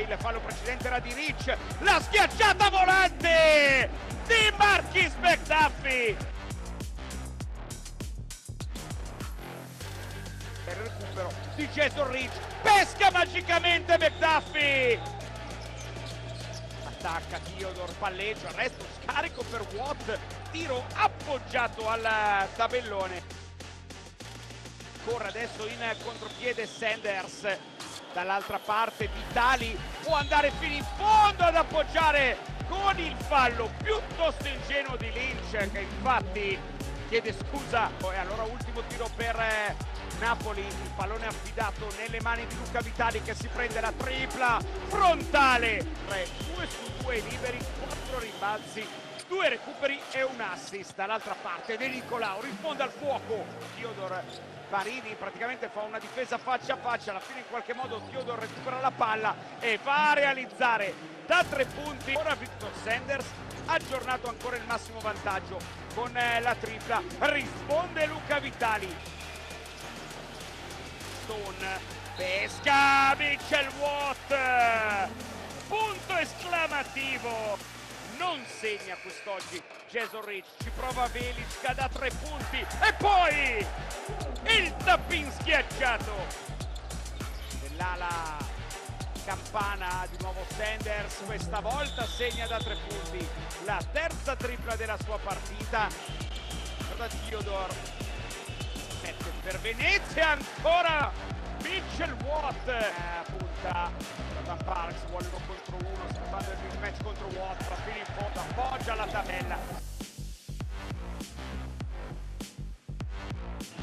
che il fallo precedente era di Rich, la schiacciata volante di Marquis McDuffie. Per il recupero di Jason Rich, pesca magicamente McDuffie. Attacca Theodore, palleggio, arresto, scarico per Watt, tiro appoggiato al tabellone. Corre adesso in contropiede Sanders, dall'altra parte Vitali può andare fino in fondo ad appoggiare con il fallo piuttosto ingenuo di Lynch, che infatti chiede scusa. E allora ultimo tiro per Napoli, il pallone affidato nelle mani di Luca Vitali che si prende la tripla frontale, 2 su 2 liberi, 4 rimbalzi, 2 recuperi e un assist. Dall'altra parte De Nicolao risponde al fuoco, Theodore Barini praticamente fa una difesa faccia a faccia, alla fine in qualche modo Theodore recupera la palla e fa realizzare da 3 punti. Ora Victor Sanders ha aggiornato ancora il massimo vantaggio con la tripla, risponde Luca Vitali. Stone, pesca Mitchell Watt, punto esclamativo, non segna quest'oggi Jason Rich, ci prova Velička da 3 punti e poi il tappin schiacciato dell'ala campana, di nuovo Sanders, questa volta segna da 3 punti, la terza tripla della sua partita. Guarda Theodore, per Venezia ancora Mitchell Watt, punta Jordan Parks, vuole 1 contro 1 sfruttando il big match contro Watt, fa fino in fondo, appoggia la tabella.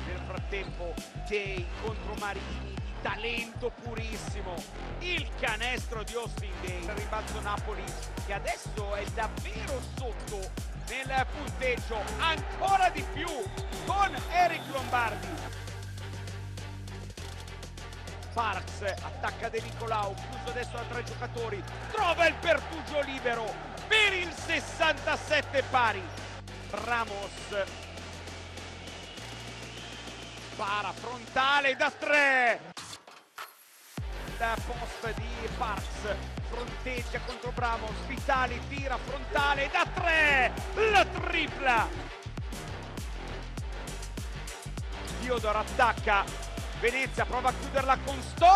Nel frattempo Tay contro Marini, di talento purissimo, il canestro di Austin Daye, il rimbalzo Napoli che adesso è davvero sotto nel punteggio, ancora di più con Eric Lombardi. Parks attacca De Nicolao, chiuso adesso da 3 giocatori, trova il pertugio libero per il 67 pari. Ramos para frontale da 3, da post di Parks, fronteggia contro Bramos, Vitali tira frontale da 3, la tripla. Theodore attacca, Venezia prova a chiuderla con Stone,